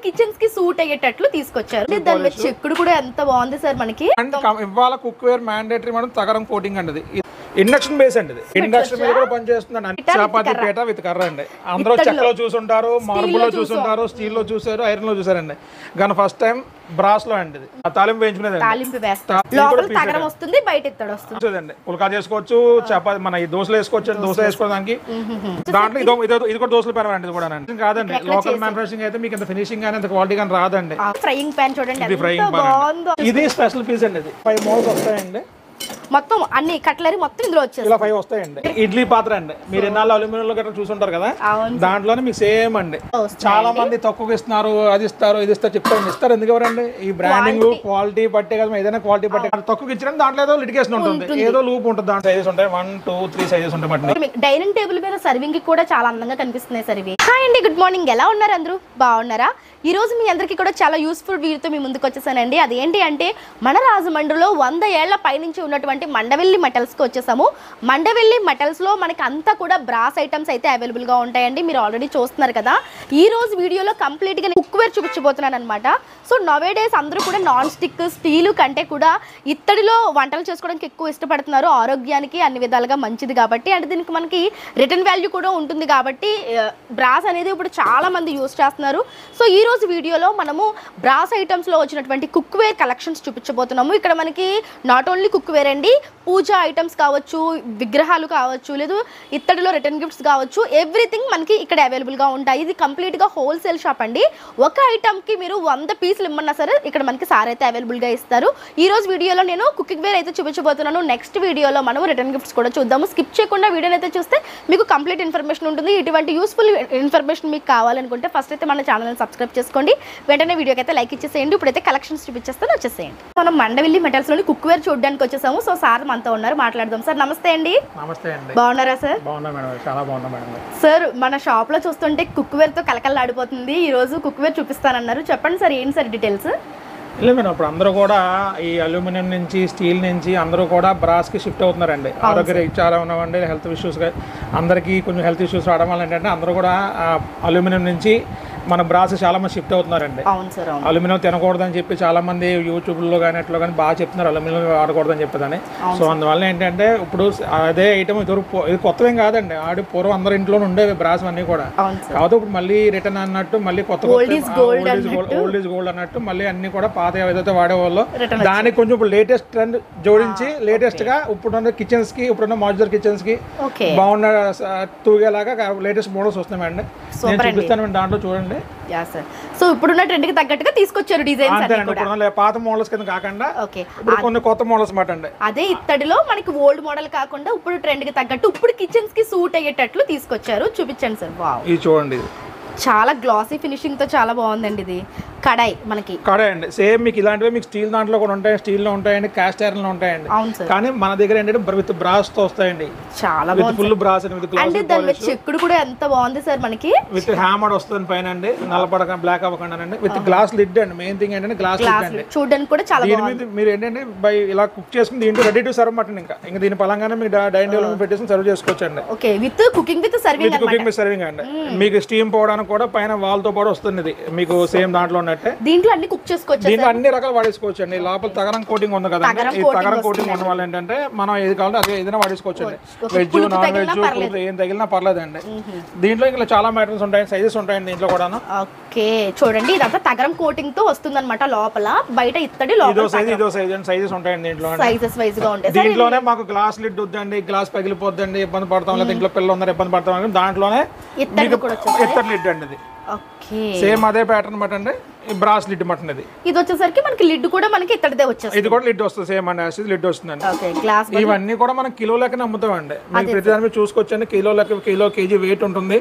Kitchens కి suit అయ్యేటట్లు తీసుకొచ్చారు. దాని మీద చెక్కుడు కూడా ఎంత బాగుంది సార్ మనకి. ఇవాళ కుక్ వేర్ మ్యాండేటరీ మేడం తగరం కోటింగ్ అండి. ఇండక్షన్ బేస్ అండి. ఇండక్షన్ మీద కూడా పనిచేస్తుందండి. చపాతీ పీట విత్ కర్ర అండి. అందరూ చెక్కలో చూసుంటారు, మార్బుల్ లో చూసుంటారు, స్టీల్ లో చూసారు, ఐరన్ లో చూసారండి. కానీ ఫస్ట్ టైం బ్రాస్ లో అండి. తాలింపు వేయించుకునేది పుల్కా చేసుకోవచ్చు, చపాతి మన దోశలు వేసుకోవచ్చు, దోశ వేసుకోవడానికి. దాంట్లో ఇది కూడా దోశలు పెన అండి. కూడా కాదండి, లోకల్ మ్యానుఫాక్చరింగ్ అయితే మీకు ఇంత ఫినిషింగ్ కానీ ఇంత క్వాలిటీ కానీ రాదండి. ఫ్రైయింగ్ పాన్ చూడండి, ఇది ఫ్రైయింగ్ పాన్. ఇది స్పెషల్ పీస్ అండి. ఇది 5 మోల్స్ వస్తాయండి. మొత్తం అన్ని కట్లరీ మొత్తం ఇందులో వచ్చేసి ఇలా 5 వస్తాయండి. ఇడ్లీ పాత్ర అండి. మీరు ఎన్నాళ్ళు అల్యూమినియం లో గట్రా చూసుంటారు కదా, దాంట్లోనే మీకు సేమ్ అండి. చాలా మంది తక్కువ ఇస్తున్నారు, అది ఇస్తారు, ఇది ఇస్తారు చెప్తారు. ఇస్తారు ఎందుకు ఎవరండి? ఈ బ్రాండింగ్ క్వాలిటీ బట్టే కదా. ఏదైనా క్వాలిటీ బట్టే తక్కువ ఇచ్చిన దాంట్లో ఏదో లిటిగేషన్ ఉంటుంది, ఏదో లూప్ ఉంటుంది. దాంట్లో సైజెస్ ఉంటాయి, 1, 2, 3 సైజెస్ ఉంటాయి. డైనింగ్ టేబుల్ మీద సర్వింగ్ కి కూడా చాలా అందంగా కనిపిస్తున్నాయి సార్ ఇవి. హాయ్ అండి, గుడ్ మార్నింగ్. ఎలా ఉన్నారు అందరూ? బాగున్నారా? ఈ రోజు మీ అందరికీ కూడా చాలా యూస్ఫుల్ వీడియోతో మీ ముందుకు వచ్చేసానండి. అదేంటి అంటే మన రాజమండ్రిలో 100 ఏళ్ల పైనుంచి ఉన్నటువంటి మండవెల్లి మెటల్స్కి వచ్చేసాము. మండవెల్లి మెటల్స్లో మనకి అంతా కూడా బ్రాస్ ఐటమ్స్ అయితే అవైలబుల్గా ఉంటాయండి. మీరు ఆల్రెడీ చూస్తున్నారు కదా. ఈ రోజు వీడియోలో కంప్లీట్గా కుక్వేర్ చూపించబోతున్నాను అనమాట. సో నవేడేస్ అందరూ కూడా నాన్ స్టిక్ స్టీలు కంటే కూడా ఇత్తడిలో వంటలు చేసుకోవడానికి ఎక్కువ ఇష్టపడుతున్నారు. ఆరోగ్యానికి అన్ని విధాలుగా మంచిది కాబట్టి, అంటే దీనికి మనకి రిటర్న్ వాల్యూ కూడా ఉంటుంది కాబట్టి బ్రాస్ అనేది ఇప్పుడు చాలా మంది యూస్ చేస్తున్నారు. సో ఈ రోజు వీడియోలో మనము బ్రాస్ ఐటమ్స్లో వచ్చినటువంటి కుక్వేర్ కలెక్షన్స్ చూపించబోతున్నాము. ఇక్కడ మనకి నాట్ ఓన్లీ కుక్వేర్ అండి, పూజా ఐటమ్స్ కావచ్చు, విగ్రహాలు కావచ్చు, లేదు ఇత్తడిలో రిటర్న్ గిఫ్ట్స్ కావచ్చు, ఎవ్రీథింగ్ మనకి ఇక్కడ అవైలబుల్గా ఉంటాయి. ఇది కంప్లీట్గా హోల్సేల్ షాప్ అండి. ఒక ఐటమ్కి మీరు 100 పీసులు ఇమ్మన్నా సరే ఇక్కడ మనకి సార్ అయితే అవైలబుల్గా ఇస్తారు. ఈ రోజు వీడియోలో నేను కుకింగ్ వేర్ అయితే చూపించబోతున్నాను. నెక్స్ట్ వీడియోలో మనం రిటర్న్ గిఫ్ట్స్ కూడా చూద్దాము. స్కిప్ చేయకుండా వీడియోని అయితే చూస్తే మీకు కంప్లీట్ ఇన్ఫర్మేషన్ ఉంటుంది. ఇటువంటి యూస్ఫుల్ ఇన్ఫర్మేషన్ మీకు కావాలనుకుంటే ఫస్ట్ అయితే మన ఛానల్ని సబ్స్క్రైబ్ చేసుకోండి. వెంటనే వీడియోకి అయితే లైక్ ఇచ్చేసేయండి. ఇప్పుడైతే కలెక్షన్స్ చూపించేస్తాను, వచ్చేసేయండి. మనం మండవెల్లి మెటల్స్లోని కుక్వేర్ చూడడానికి వచ్చేసాము. సో సార్ మనతో ఉన్నారు, మాట్లాడదాం. సార్ నమస్తే అండి. నమస్తే అండి. బాగున్నారా సార్? బాగున్నా మేడం, చాలా బాగున్నా మేడం. సార్ మన షాప్ లో చూస్తుంటే కుక్వేర్ తో కలకల్లాడిపోతుంది. ఈ రోజు కుక్వేర్ చూపిస్తానన్నారు, చెప్పండి సార్ ఏంటి సార్ డీటెయిల్స్? లేదు మేడం, ఇప్పుడు అందరూ కూడా ఈ అల్యూమినియం నుంచి స్టీల్ నుంచి అందరూ కూడా బ్రాస్కి షిఫ్ట్ అవుతున్నారండి. ఆరోగ్య చాలా ఉన్నామండి, హెల్త్ ఇష్యూస్ అందరికీ కొంచెం హెల్త్ ఇష్యూస్ రావడం వల్ల ఏంటంటే అందరూ కూడా అల్యూమినియం నుంచి మన బ్రాస్ చాలా మంది షిఫ్ట్ అవుతున్నారండి. అల్యూమినియం తినకూడదని చెప్పి చాలా మంది యూట్యూబ్లో కానీ అట్లా కానీ బాగా చెప్తున్నారు అల్యూమినియం వాడకూడదని చెప్పేదని. సో అందువల్ల ఏంటంటే ఇప్పుడు అదే ఐటమ్ ఇది కొత్తవేం కాదండి, పూర్వం అందరూ ఇంట్లోనే ఉండేవి బ్రాస్ అన్నీ కూడా. కాకపోతే ఇప్పుడు మళ్ళీ రిటర్న్ అన్నట్టు మళ్ళీ కొత్త ఓల్డ్ ఈజ్ గోల్డ్ అన్నట్టు మళ్ళీ అన్ని కూడా పాత ఏదైతే వాడేవాళ్ళు దానికి కొంచెం ఇప్పుడు లేటెస్ట్ ట్రెండ్ జోడించి లేటెస్ట్ గా ఇప్పుడున్న కిచెన్స్ కి, ఇప్పుడున్న మాడ్యులర్ కిచెన్స్ కి బాగున్న తూగేలాగా లేటెస్ట్ మోడల్స్ వస్తున్నాయండి. నేను చూపిస్తాను, దాంట్లో చూడండి. సో ఇప్పుడున్న ట్రెండ్ కి తగ్గట్టుగా తీసుకొచ్చారు డిజైన్స్. పాత మోడల్స్ కింద కాకుండా ఇప్పుడు కొన్ని కొత్త మోడల్స్ మాట అండి. అదే ఇత్తడిలో మనకి ఓల్డ్ మోడల్ కాకుండా ఇప్పుడు ట్రెండ్ కి తగ్గట్టు ఇప్పుడు కిచెన్స్ కి సూట్ అయ్యేటట్లు తీసుకొచ్చారు. చూపించండి సార్. వావ్, ఇది చూడండి. చాలా గ్లాసీ ఫినిషింగ్ తో చాలా బాగుందండి. ఇది కడాయి మనకి కడాయి అండి. సేమ్ మీకు ఇలాంటివి మీకు స్టీల్ దాంట్లో కూడా ఉంటాయి, స్టీల్ లో ఉంటాయండి, కాస్ట్ ఐరన్ లో ఉంటాయండి. కానీ మన దగ్గర ఏంటంటే విత్ బ్రాస్ తో వస్తాయండి. చాలా ఫుల్ బ్రాస్ అంటే దాని మీద చెక్కుడు కూడా ఎంత బాగుంది సార్ మనకి. విత్ హ్యామర్ వస్తుంది పైన అండి, నల్లపడక బ్లాక్ అవ్వకుండా అండి. విత్ గ్లాస్ లిడ్ అండి. మెయిన్ థింగ్ ఏంటంటే గ్లాస్ లిడ్ అండి. చూడడానికి కూడా చాలా బాగుంది. మీరు ఏంటంటే బై ఇలా కుక్ చేసుకుని దీంట్లో రెడీ టు సర్వ్ మటన్. ఇంకా దీని పలంగానే మీకు డైనింగ్ టేబుల్ పెట్టేసి సర్వ్ చేసుకోవచ్చు అండి. Okay, with cooking with serving. Cooking with serving అండి. మీకు స్టీమ్ పోవడానికి కూడా పైన వాల్ తో పాటు వస్తుంది. మీకు సేమ్ దాంట్లో ఉన్నట్టే దీంట్లో అన్ని కుక్ చేసుకోవచ్చు. దీంట్లో అన్ని రకాలు వాడేసుకోవచ్చు అండి. లోపల తగరం కోటింగ్ ఉంది కదా, ఈ తగరం కోటింగ్ ఉన్న వాళ్ళు ఏంటంటే మనం ఏది కావాలంటే అదే ఏదైనా వాడేసుకోవచ్చు అండి. వెజ్, నాన్ వెజ్ ఏం తగిలినా పర్లేదండి. దీంట్లో ఇంకా చాలా మ్యాటర్స్ ఉంటాయి, సైజెస్ ఉంటాయండి దీంట్లో కూడా. ఓకే చూడండి, ఇదంతా తగరం కోటింగ్ తో వస్తుంది అనమాట. లోపల బయట ఇత్తడి, ఇదో సైజ్ అండి. సైజెస్ ఉంటాయండి దీంట్లో. సైజెస్ వైజ్ గా ఉంటాయి. దీంట్లోనే మాకు గ్లాస్ లిడ్ వద్దండి, గ్లాస్ పగిలిపోద్దండి, ఇబ్బంది పడతాం, లేదా ఇంట్లో పిల్లలు ఉన్నారు ఇబ్బంది పడతాం, దాంట్లోనే ఇత్తడి లిడ్ అండి. ఇది సేమ్ అదే ప్యాటర్న్ మాట అండి. బ్రాస్ లిడ్ మటన్ ఇది వచ్చేసరికి మనకి లిడ్ కూడా మనకి ఇత్తడిదే వచ్చేస్తుంది. ఇది కూడా లిడ్ వస్తుంది, సేమ్ అండి లిడ్ వస్తుందండి. ఇవన్నీ కూడా మనం కిలో లెక్కన అమ్ముతామండి. మీకు ప్రతిదాని మీద చూసుకోవచ్చండి, కిలో లెక్క, కేజీ వెయిట్ ఉంటుంది.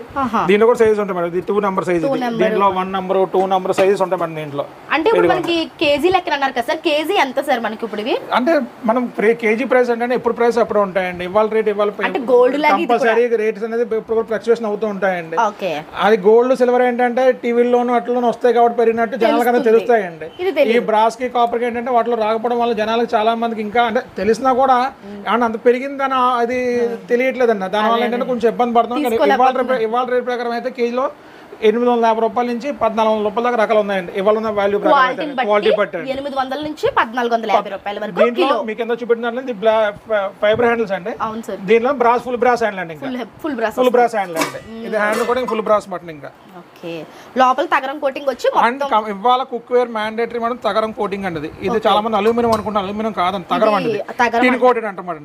దీంట్లో కూడా సైజ్ ఉంటాయి మేడం. ఇది 2 నెంబర్ సైజ్, దీంట్లో 1 నెంబర్ 2 నెంబర్ సైజెస్ ఉంటాయి మేడం దీంట్లో. అంటే ఇప్పుడు మనకి కేజీ లెక్కన అన్నారు కదా సార్, కేజీ ఎంత సార్ మనకి ఇప్పుడు ఇవి? అంటే మనం కేజీ ప్రైస్ అంటే ఎప్పుడు ప్రైస్ అప్పుడు ఉంటాయండి. ఇవాళ రేట్ ఇవాళ కంపల్సరీ రేట్స్ అనేది ఇప్పుడు ఫ్లక్చుయేషన్ అవుతూ ఉంటాయండి. అది గోల్డ్ సిల్వర్ ఏంటంటే టీవీలోను అట్లా వస్తాయి కాబట్టి పెరిగినట్టు జనాలకన్నా తెలుస్తాయండి. ఈ బ్రాస్ కి కాపర్ కి ఏంటంటే వాటిలో రాకపోవడం వల్ల జనాలకు చాలా మందికి ఇంకా అంటే తెలిసినా కూడా అంత పెరిగిందని అది తెలియట్లేదండి. దానివల్ల ఏంటంటే కొంచెం ఇబ్బంది పడుతుంది. ఇవాళ రేట్ ప్రకారం అయితే కేజీలో 850 రూపాయల నుంచి 1400 రూపాయల దాకా రకాలు ఉన్నాయండి. ఇవాళ ఉన్న వాల్యూ క్వాలిటీ బట్టి 800 నుంచి 1450 రూపాయల వరకు దీంట్లో మీకు ఎంత చూపెట్టినట్లయితే ఫైబర్ హ్యాండిల్స్ అండి. అవును సార్. దీనిలో బ్రాస్ ఫుల్ బ్రాస్ హ్యాండిల్ అండి. ఫుల్ బ్రాస్ హ్యాండిల్ అండి. ఇది హ్యాండిల్ కూడా ఫుల్ బ్రాస్ బటన్. ఇంకా ఓకే, లోపల తగరం కోటింగ్ వచ్చి ఇవాళ కుక్ వేర్ మ్యాండేటరీ మేడం తగరం కోటింగ్ అండి. ఇది చాలా మంది అల్యూమినియం అనుకుంటారు, అల్యూమినియం కాదండి, తగరం అండి. టిన్ కోటింగ్ అంటారు,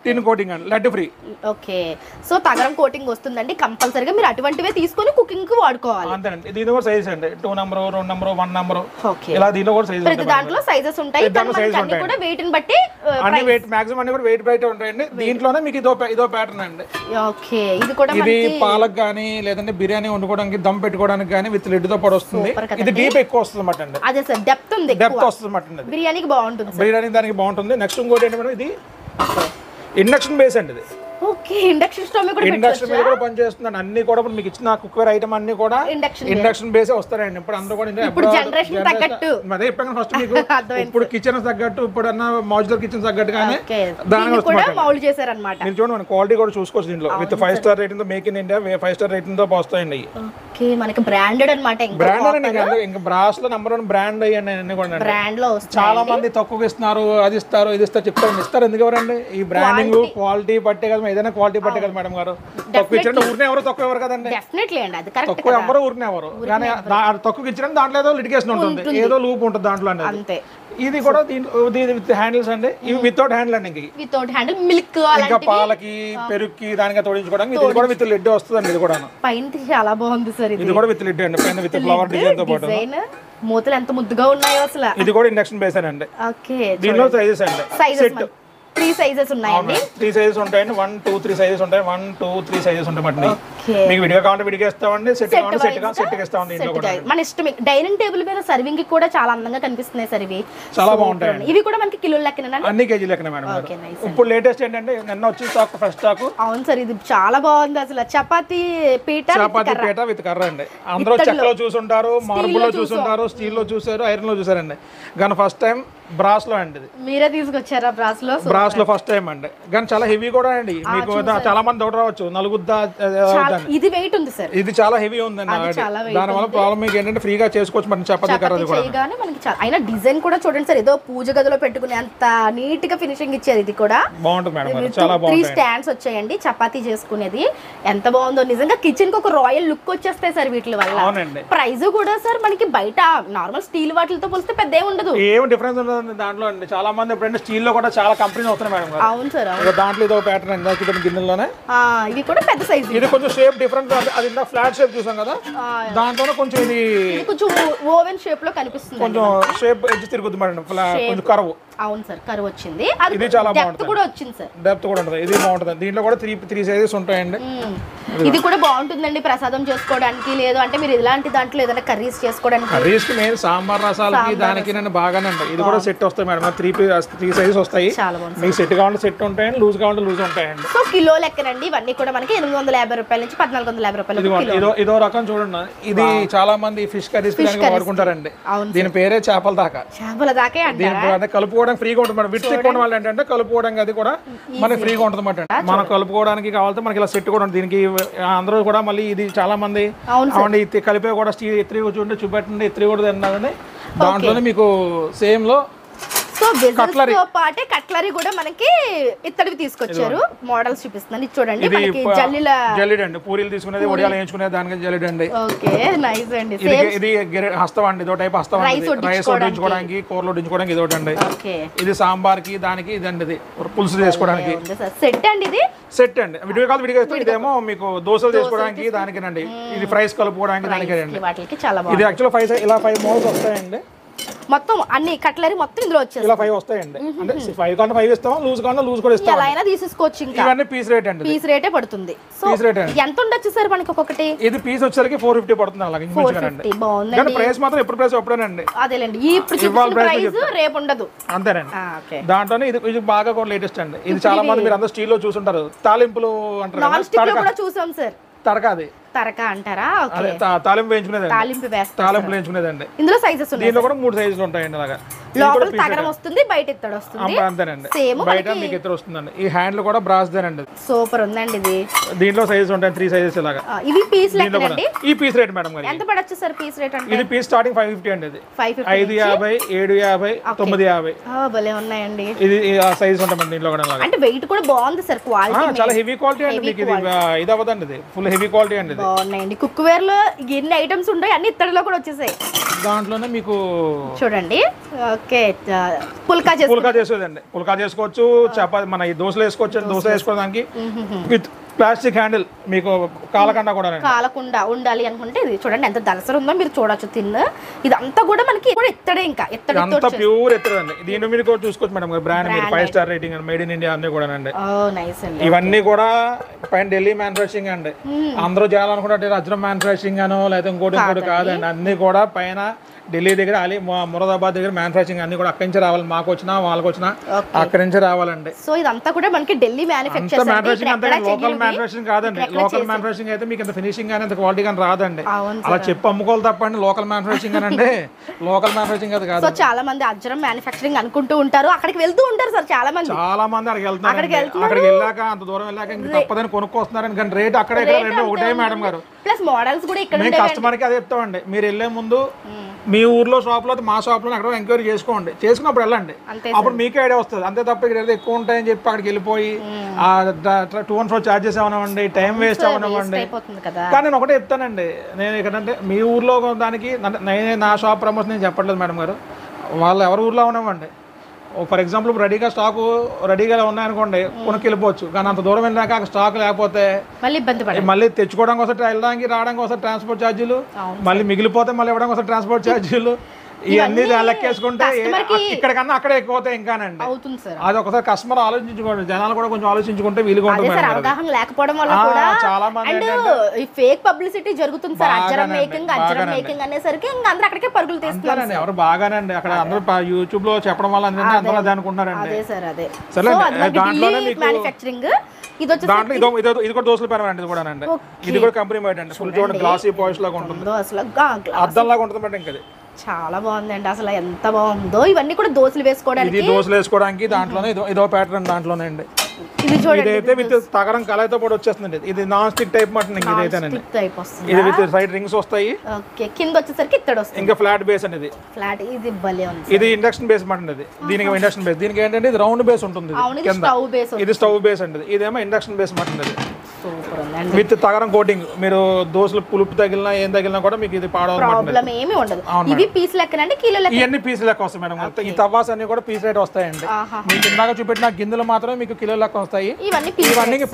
టిన్ కోటింగ్ అండి, లెడ్ ఫ్రీ. ఓకే, సో తగరం కోటింగ్ వస్తుందండి. కంపల్సరీగా మీరు అటువంటివే తీసుకొని కుకింగ్ కి వాడుకోవాలి. అంతేనండి. దీని కూడా సైజ్ అండి, 2 నెంబర్ 2 నెంబర్ 1 నెంబర్ ఇలా దీనిలో కూడా సైజ్ ప్రతి దాంట్లో సైజెస్ ఉంటాయి. అన్ని కూడా వెయిట్ ని బట్టి అన్ని వెయిట్ మాక్సిమం అన్ని కూడా వెయిట్ బయట ఉంటాయండి. దీంట్లోనే మీకు ఇదో ప్యాటర్న్ అండి. ఓకే, ఇది కూడా ఇది పాలక్ గానీ లేదంటే బిర్యానీ వండుకోవడానికి దమ్ పెట్టుకోవడానికి గానీ విత్ లిడ్ తో పాటు వస్తుంది. ఇది డీప్ ఎక్కువ వస్తుంది అన్నమాట అండి. అదే సార్, డెప్త్ ఉంది, డెప్త్ వస్తుంది అన్నమాట. బిర్యానీకి బాగుంటుంది, బిర్యానీ దానికి బాగుంటుంది. నెక్స్ట్ ఇంకోటి ఏంటంటే ఇది ఇండక్షన్ బేస్ అండి. ఇది ఓకే, ఇండక్షన్ స్టవ్ మీద కూడా పనిచేస్తుందండి. అన్ని కూడా మీకు ఇచ్చిన కుక్వేర్ ఐటమ్ అన్ని కూడా ఇండక్షన్ బేసే వస్తాయండి. ఇప్పుడు అందరూ కూడా జనరేషన్ తగ్గట్టు అదే చెప్పాను ఫస్ట్ మీకు. ఇప్పుడు కిచెన్ తగ్గట్టు, ఇప్పుడు అన్న మాడ్యులర్ కిచెన్ తగ్గట్టుగానే దాని మౌల్డ్ చేశారన్నమాట. మీరు చూడండి, మన క్వాలిటీ కూడా చూసుకోవచ్చు. దీంట్లో విత్ 5 స్టార్ రేటింగ్ తో make in India 5 star rating తో వస్తాయండి. ఓకే, మనకి బ్రాండెడ్ అన్నమాట. ఇంకా బ్రాస్ లో నంబర్ 1 బ్రాండ్ అయ్యండి. అన్ని కూడా బ్రాండ్ లో చాలా మంది తక్కువగా ఇస్తున్నారు, అది ఇస్తారు ఇది ఇస్తారు చెప్తారు. ఇస్తారు ఎందుకు ఎవరండి? ఈ బ్రాండింగ్ క్వాలిటీ పట్టే కదా, ఏదైనా క్వాలిటీ పట్టే కదా మేడం గారు. తక్కువ ఇచ్చిన ఊరినే ఎవరు తక్కువ ఎవరు కదండి. తక్కువ ఎవరు ఊరినే ఎవరు, కానీ తక్కువ ఇచ్చిన దాంట్లో ఏదో లిటిగేషన్ ఉంటుంది, ఏదో లూప్ ఉంటుంది దాంట్లో అనేది. ఇది కూడా విత్ హ్యాండిల్స్ అండి. ఇవి వితౌట్ హ్యాండిల్ అండి. వితౌట్ హ్యాండిల్ మిల్క్ ఇంకా పాలకి పెరుగుకి దానికి తోడించుకోవడానికి ఇది కూడా విత్ లిడ్ వస్తుందండి. ఇది కూడా పైన చాలా బాగుంది సార్. ఇది కూడా విత్ లిడ్ అండి, పైన విత్ ఫ్లవర్ డిజైన్ తో పాటు. మూతలు ఎంత ముద్దుగా ఉన్నాయో అసలు. ఇది కూడా ఇండక్షన్ బేస్ అండి. ఓకే, దీనిలో సైజెస్ అండి. సెట్ 3 సైజెస్ ఉన్నాయండి. 3 సైజెస్ ఉంటాయండి. 1 2 3 సైజెస్ ఉంటాయి. 1 2 3 సైజెస్ ఉంటాయి. మీకు విడిగా కావాలంటే విడిగా ఇస్తామండి, సెట్ కావాలంటే సెట్ ఇస్తామండి. ఇంట్లో కూడా మన ఇష్టం. డైనింగ్ టేబుల్ మీద సర్వింగ్ కి కూడా చాలా అందంగా కనిపిస్తున్నాయి సార్. ఇవి చాలా బాగుంటాయి. ఇవి కూడా మనకి కిలోల లెక్కన, అన్ని కేజీ లెక్కన మేడం. ఇప్పుడు లేటెస్ట్ ఏంటంటే నిన్న వచ్చి స్టాక్, ఫ్రెష్ స్టాక్. అవును సార్, ఇది చాలా బాగుంది అసలు. చపాతీ పీట విత్ కర్ర అండి. అందరూ చెక్కలో చూసుంటారు, మార్బుల్ లో చూసుంటారు, స్టీల్ లో చూసారు, ఐరన్ లో చూసారండి. కానీ ఫస్ట్ టైం బ్రాస్ లో అండి. మీరే తీసుకొచ్చారా బ్రాస్ లో? బ్రాస్ లో ఫస్ట్ టైం అండి. కానీ చాలా హెవీ కూడా అండి. మీకు చాలా మంది డౌట్ రావచ్చు, నలుగుద్దా. ఇది వెయిట్ ఉంది సార్, ఇది చాలా హెవీ ఉందండి. దాని వల్ల ప్రాబ్లం మీకు ఏంటంటే ఫ్రీగా చేసుకోవచ్చు మనం చపాతీ కర్రది కూడా. అయినా డిజైన్ కూడా చూడండి సార్, ఏదో పూజ గదిలో పెట్టుకునే అంత నీట్ గా ఫినిషింగ్ ఇచ్చారు. ఇది కూడా బాగుంటుంది మేడం, చాలా బాగుంది. 3 స్టాండ్స్ వచ్చాయండి చపాతీ చేసుకునేది. ఎంత బాగుందో నిజంగా. కిచెన్ కి ఒక రాయల్ లుక్ వచ్చేస్తాయి సార్ వీటి వల్ల. అవునండి. ప్రైస్ కూడా సార్ మనకి బయట నార్మల్ స్టీల్ వాటితో పోలిస్తే పెద్ద ఏమి ఉండదు. ఏం డిఫరెన్స్ ఉండదు దాంట్లో అండి. చాలా మంది ఎప్పుడంటే స్టీల్ లో కూడా చాలా కంపెనీస్ వస్తున్నాయి మేడం గారు. అవును సార్. దాంట్లో ఇదో ప్యాటర్న్ అండి, చూడండి గిన్నెలోనే. ఇది కూడా పెద్ద సైజ్. ఇది కొంచెం షేప్ డిఫరెంట్. అది ఫ్లాట్ షేప్ చూసాం కదా, దాంట్లోనే కొంచెం ఇది కొంచెం ఓవెన్ షేప్ లో కనిపిస్తుంది. కొంచెం షేప్ ఎడ్జ్ తిరుగుతుంది మేడం, కొంచెం కర్వ్. అవును సార్, కర్వ్ వచ్చింది. ఇది చాలా బాగుంటుంది, కూడా వచ్చింది సార్. డెప్త్ కూడా ఉంటుంది. ఇది బాగుంటుంది. దీంట్లో కూడా 3 సైజెస్ ఉంటాయండి. ఇది కూడా బాగుంటుందండి ప్రసాదం చేసుకోవడానికి, లేదు అంటే మీరు ఇలాంటి దాంట్లో ఏదైనా కర్రీస్ చేసుకోవడానికి. కర్రీస్ కి మెయిన్ సాంబార్ రసాలకి దానికి నేను బాగానండి. ఇది కూడా సెట్ వస్తాయి మేడం. 3 సైజెస్ వస్తాయి. మీకు సెట్ కావాలంటే సెట్ ఉంటాయండి, లూజ్ కావాలంటే లూజ్ ఉంటాయండి. సో కిలో లెక్కనండి. ఇవన్నీ కూడా మనకి 850 రూపాయల నుంచి 1450 రూపాయలు. ఇదో రకం చూడండి. ఇది చాలా మంది ఫిష్ కర్రీస్ వాడుకుంటారండి. దీని పేరే చేపల దాకా. దీని కలుపుకోవడానికి ఫ్రీగా ఉంటుంది మేడం. విత్ ఎక్కువ వాళ్ళు ఏంటంటే కలుపుకోవడానికి అది కూడా మనకి ఫ్రీగా ఉంటుంది అన్నమాట. మనం కలుపుకోవడానికి కావాలంటే మనకి ఇలా సెట్ కూడా ఉంటుంది. దీనికి అందరూ కూడా మళ్ళీ ఇది చాలా మంది కలిపే కూడా స్టీల్ ఎత్తి చూపెట్టండి, ఎత్తి కూడా తిన్నారండి. దాంట్లోనే మీకు సేమ్ లో కట్లరీ కూడా మనకి ఇత్తడివి తీసుకొచ్చారు. మోడల్స్ చూపిస్తున్నాను, ఇది చూడండి. జల్లిడ్ అండి, పూరీలు తీసుకునేది, వడియాలు వేయించుకునేది దానికి జల్లిడ్ అండి. ఓకే, నైస్ అండి. ఇది హస్తం అండి, ఇదో టైప్ హస్తం. రైస్ వడ్డించుకోవడానికి, కూరలు వడ్డించుకోవడానికి ఇదొకటి అండి. ఇది సాంబార్ కి దానికి, ఇదండి ఇది పులుసు చేసుకోవడానికి సెట్ అండి. ఇది సెట్ అండి, విడిగా కాదు విడిగా. ఇదేమో మీకు దోశలు చేసుకోవడానికి దానికేనండి. ఇది ఫ్రైస్ కలుపుకోవడానికి దానికేనండి. ఇది యాక్చువల్ ఇలా 5 మోడల్స్ వస్తాయండి. మొత్తం అన్ని కట్లరీ మొత్తం ఇందులో వచ్చేసి ఇలా 5 వస్తాయండి. అంటే 5 కావాలంటే 5 ఇస్తాం, లూజ్ కావాలంటే లూజ్ కూడా ఇస్తాం. ఎలా అయినా తీసేసుకోవచ్చు. ఇంకా ఇవన్నీ పీస్ రేట్ అండి. పీస్ రేటే పడుతుంది. పీస్ రేట్ అండి. ఎంత ఉండొచ్చు సార్ మనకి ఒక్కొక్కటి? ఇది పీస్ వచ్చేసరికి 450 పడుతుంది. అలాగే బాగుంది. కానీ ప్రైస్ మాత్రం ఎప్పుడు ప్రైస్ అప్పుడేనండి. అదేలేండి, ఇప్పుడు ప్రైస్ రేపు ఉండదు. అంతేనండి. దాంట్లోనే ఇది బాగా కూడా లేటెస్ట్ అండి. ఇది చాలా మంది మీరు అందరూ స్టీల్ లో చూసుంటారు. తాలింపులు అంటారు, చూసాం సార్. తరక అంటారా? తాలింపు వేయించుకునేదండి. తాలింపు వేయించుకునేదండి. ఇందులో సైజెస్ ఉన్నాయి. దీనిలో కూడా 3 సైజులు ఉంటాయండి. అలాగా లోపల తగరం వస్తుంది, బయట ఇత్తడి వస్తుంది. అంతేనండి, సేమ్ బయట మీకు ఇతర వస్తుందండి. ఈ హ్యాండిల్ కూడా బ్రాస్ దేనండి. సూపర్ ఉందండి ఇది. దీంట్లో సైజెస్ ఉంటాయి 3 సైజెస్ ఇలాగా. ఇవి పీస్ లెక్కనండి. ఈ పీస్ రేట్ మేడం గారు ఎంత పడొచ్చు సార్ పీస్ రేట్ అంటే? ఇది పీస్ స్టార్టింగ్ 550 అండి. ఇది 550, 550, 750, 950. భలే ఉన్నాయండి. ఇది సైజ్ ఉంటామండి దీంట్లో కూడా. అంటే వెయిట్ కూడా బాగుంది సార్, క్వాలిటీ చాలా హెవీ క్వాలిటీ అండి. మీకు ఇది అవ్వదండి, ఇది ఫుల్ హెవీ క్వాలిటీ అండి. బాగున్నాయండి. కుక్ వేర్ లో ఎన్ని ఐటమ్స్ ఉంటాయి అన్ని ఇత్తడిలో కూడా వచ్చేసాయి. దాంట్లోనే మీకు చూడండి. ఓకే, పుల్కా చేసేదండి. పుల్కా చేసుకోవచ్చు, చపాతి మన ఈ దోశలు వేసుకోవచ్చు. దోశ వేసుకోవడానికి విత్ ప్లాస్టిక్ హ్యాండిల్, మీకు కాలకుండా ఉండాలి అనుకుంటే ఇది చూడండి ఎంత దలసర ఉందో మీరు చూడొచ్చు. ఇదంతా కూడా మనకి కూడా ఇత్తడే, ఇంకా ఇత్తడి అంతా ప్యూర్ ఇత్తడండి. దీని మీరు కూడా చూసుకోవచ్చు మేడం బ్రాండ్, మీరు 5 స్టార్ రేటింగ్ అండి, మేడ్ ఇన్ ఇండియా అన్ని కూడా అండి. ఇవన్నీ కూడా పైన ఢిల్లీ మ్యానుఫాక్చరింగ్ అండి. అందరూ చేయాలనుకుంటే అజ్రం మ్యానుఫాక్చరింగ్ అనో లేదా ఇంకోటి కాదండి. అన్ని కూడా పైన ఢిల్లీ దగ్గర మురాదాబాద్ దగ్గర మ్యానుఫాక్చరింగ్ అన్ని కూడా అక్కడి నుంచి రావాలి. మాకు వచ్చినా వాళ్ళకి వచ్చినా అక్కడి నుంచి రావాలండి. సో ఇదంతా కూడా మనకి ఢిల్లీ మ్యానుఫాక్చరింగ్ అంతే, లోకల్ మ్యానుఫాక్చరింగ్ కాదండి. లోకల్ మ్యానుఫాక్చరింగ్ అయితే మీకు ఇంత ఫినిషింగ్ కానీ ఇంత క్వాలిటీ కానీ రాదండి. అలా చెప్పి అమ్ముకోవాలి తప్పండి. లోకల్ మ్యానుఫాక్చరింగ్ అనండి, లోకల్ మ్యానుఫాక్చరింగ్ అది కాదు. సో చాలా మంది అజ్రం మ్యానుఫాక్చరింగ్ అనుకుంటూ ఉంటారు, అక్కడికి వెళ్తూ ఉంటారు సార్. చాలా మంది అక్కడికి వెళ్తున్నారు. అక్కడికి వెళ్ళాక అంత దూరం వెళ్ళాక ఇంకా తప్పదని కొనుక్కొస్తున్నారని. కానీ రేట్ అక్కడే రెండు ఒకటే మేడం గారు. ప్లస్ మోడల్స్ కూడా ఇక్కడ మేము కస్టమర్కి అదే చెప్తామండి. మీరు వెళ్ళే ముందు మీ ఊర్లో షాప్ లో మా షాప్ లో అక్కడ ఎంక్వైరీ చేసుకోండి, చేసుకున్నప్పుడు వెళ్ళండి. అప్పుడు మీకే ఐడియా వస్తుంది. అంతే తప్ప ఇక్కడ ఎక్కువ ఉంటాయని చెప్పి అక్కడికి వెళ్ళిపోయి 214 ఛార్జెస్ అవనివ్వండి, టైం వేస్ట్ అవనివ్వండి. కానీ నేను ఒకటే చెప్తానండి, నేను ఎక్కడంటే మీ ఊర్లో దానికి నా షాప్ ప్రమోషన్ నేను చెప్పట్లేదు మేడం గారు. వాళ్ళు ఎవరి ఊర్లో అవనివ్వండి. ఫర్ ఎగ్జాంపుల్ రెడీగా స్టాక్ రెడీగా ఉన్నాయనుకోండి, కొనుక్కి వెళ్ళిపోవచ్చు. కానీ అంత దూరం వెళ్ళాక స్టాక్ లేకపోతే మళ్ళీ తెచ్చుకోవడానికి వస్తే వెళ్ళడానికి రావడానికి వస్తే ట్రాన్స్పోర్ట్ ఛార్జీలు, మళ్ళీ మిగిలిపోతే మళ్ళీ ఇవ్వడానికి వస్తే ట్రాన్స్పోర్ట్ ఛార్జీలు, ఇవన్నీ లెక్కేసుకుంటే ఇక్కడికన్నా అక్కడే ఎక్కువ అవుతాయి ఇంకానండి. అది ఒకసారి కస్టమర్ ఆలోచించుకోండి, జనాలు కూడా కొంచెం ఆలోచించుకుంటే వీలుగా ఉంటుంది. అవగాహన లేకపోవడం వల్ల కూడా చాలా మంది ఫేక్ పబ్లిసిటీ జరుగుతుంది సార్. అజ్రం మేకింగ్ అనేసరికి ఇంకా అందరూ అక్కడికే పరుగులు తీస్తున్నారు. ఎవరు బాగానండి అక్కడ అందరూ యూట్యూబ్ లో చెప్పడం వల్ల అందరూ అదే అనుకుంటున్నారండి. సరే, దాంట్లోనే మ్యానుఫాక్చరింగ్ దాంట్లో ఇది కూడా దోశల పేరు అండి. ఇది కూడా అండి, ఇది కూడా కంపెనీ మేడ్ అండి. ఫుల్ చూడండి, గ్లాసీ పాలిష్ లాగా ఉంటుంది, అద్దం లాగా ఉంటుంది మేడం. ఇంకా చాలా బాగుందండి, అసలు ఎంత బాగుందో. ఇవన్నీ కూడా దోశలు వేసుకోవడానికి దాంట్లోనే ఇదో ప్యాటర్న్ దాంట్లోనే అండి. ఇదైతే విత్ తగరం కళాయితో పాటు వచ్చేస్తుంది. ఇది నాన్ స్టిక్ టైప్ మటన్. ఇదైతేనండి ఇది విత్ సైడ్ రింగ్స్ వస్తాయి. కింద వచ్చేసరికి ఇత్తడి వస్తుంది. ఇంకా ఫ్లాట్ బేస్ అనేది. ఇది ఇండక్షన్ బేస్ మటన్. ఇది దీనికి ఇండక్షన్ బేస్. దీనికి ఏంటంటే ఇది రౌండ్ బేస్ ఉంటుంది. ఇది స్టవ్ బేస్ అండి. ఇదేమో ఇండక్షన్ బేస్ మటన్. ఇది విత్ తగరం కోటింగ్. మీరు దోశలు పులుపు తగిలినా ఏం తగిలినా కూడా మీకు ఇది ప్రాబ్లం ఏమీ ఉండదు. ఇవి పీస్ లెక్కనండి, కిలో లెక్క. ఇవన్నీ పీస్ లెక్క వస్తాయి మేడం. ఈ తవాస్ అన్ని కూడా పీస్ రేట్ వస్తాయండి. మీకు ఇందాక చూపెట్టిన గిన్నెలు మాత్రమే మీకు కిలో లెక్క వస్తాయి, ఇవన్నీ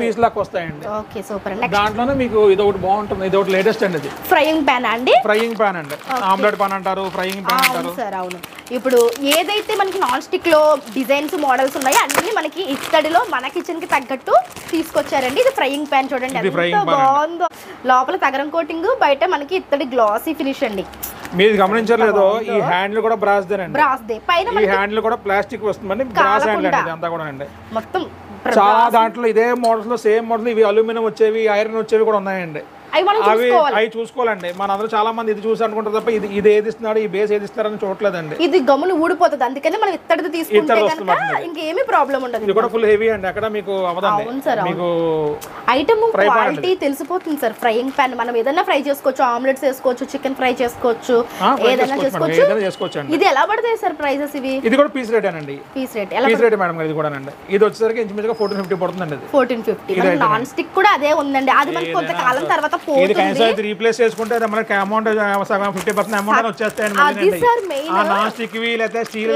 పీస్ లెక్క వస్తాయండి. Okay, super. దాంట్లోనే మీకు ఇది ఒకటి బాగుంటుంది. ఇది ఒకటి లేటెస్ట్ అండి. ఇది ఫ్రైయింగ్ పాన్ అండి. ఫ్రైయింగ్ పాన్ అండి, ఆమ్లెట్ పాన్ అంటారు, ఫ్రైయింగ్ పాన్ అంటారు సార్. అవును, ఇప్పుడు ఏదైతే మనకి నాన్ స్టిక్ లో డిజైన్స్ మోడల్స్ ఉన్నాయో అన్ని మనకి ఇత్తడిలో మన కిచెన్ కి తగ్గట్టు తీసుకొచ్చారండి. ఇది ఫ్రైయింగ్ పాన్ చూడండి ఎంత బాగుందో. లోపల తగరం కోటింగ్, బయట మనకి ఇత్తడి గ్లాసీ ఫినిష్ అండి. మీరు గమనించలేదు, ఈ హ్యాండిల్ కూడా బ్రాస్ దేనండి. పైన ఈ హ్యాండిల్ కూడా ప్లాస్టిక్ వస్తుందండి, బ్రాస్ హ్యాండిల్ అండి అంతా కూడా అండి. మొత్తం చాలా దాంట్లో ఇదే మోడల్స్ లో సేమ్ మోడల్ ఇవి అల్యూమినియం వచ్చేవి, ఐరన్ వచ్చేవి కూడా ఉన్నాయండి. అవి చూసుకోవాలండి. మన అందరూ చాలా మంది ఇది చూసి అనుకుంటారు తప్ప ఇది ఏది ఇస్తున్నాడు, ఈ బేస్ ఏది ఇస్తున్నారని చూడలేదండి. ఇది గమ్మును ఊడిపోతుంది, అందుకని మనం ఇత్తడిది తీసుకుంటే ఇంకేమీ ప్రాబ్లం ఉండదు. ఇది కూడా ఫుల్ హెవీ అండి, అక్కడ మీకు అవదండి. మీకు ఐటమ్ క్వాలిటీ తెలిసిపోతుంది సార్. ఫ్రైయింగ్ పాన్ మనం ఏదైనా ఫ్రై చేసుకోవచ్చు, ఆమ్లెట్స్ వేసుకోవచ్చు, చికెన్ ఫ్రై చేసుకోవచ్చు, ఏదైనా చేసుకోవచ్చు. ఇది ఎలా పడతాయి సార్ ప్రైసెస్? ఇది కూడా పీస్ రేట్ అండి. పీస్ రేట్ మేడం ఇది కూడా అండి. ఇది వచ్చేసరికి ఇంచుమించుగా 1450 పడుతుందండి. 1450. నాన్ స్టిక్ కూడా అదే ఉందండి. అది మనకి కొంతకాలం తర్వాత ఇది కనీసం రీప్లేస్ చేసుకుంటే మనకి అమౌంట్ 50% అమౌంట్ వచ్చేస్తాయండి. నాన్ స్టిక్ వి లేదా స్టీల్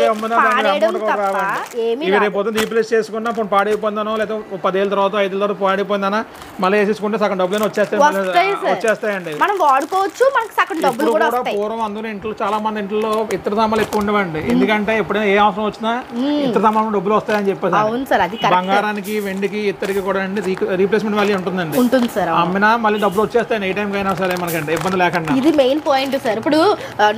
ఇవి రేపు రీప్లేస్ చేసుకున్నా ఇప్పుడు పాడైపోయిందనో లేదా 10 ఏళ్ళ తర్వాత 5 ఏళ్ళ తర్వాత పాడైపోయిందనా మళ్ళీ వేసేసుకుంటే సగం డబ్బులు వచ్చేస్తాయండి. మనం వాడుకోవచ్చు, మనకి సగం డబ్బులు కూడా వస్తాయి. పూర్వం అందరూ ఇంట్లో చాలా మంది ఇంట్లో ఇతర సామాన్లు ఎక్కువ ఉండవండి. ఎందుకంటే ఎప్పుడైనా ఏ అవసరం వచ్చినా ఇతర సామాన్లు డబ్బులు వస్తాయని చెప్పేసి బంగారానికి వెండికి ఇత్తడికి కూడా అండి రీప్లేస్మెంట్ వాల్యూ ఉంటుందండి. అమ్మినా మళ్ళీ డబ్బులు వచ్చే వచ్చేస్తాయి ఏ టైంకి అయినా సరే మనకంటే ఇబ్బంది లేకుండా. ఇది మెయిన్ పాయింట్ సార్. ఇప్పుడు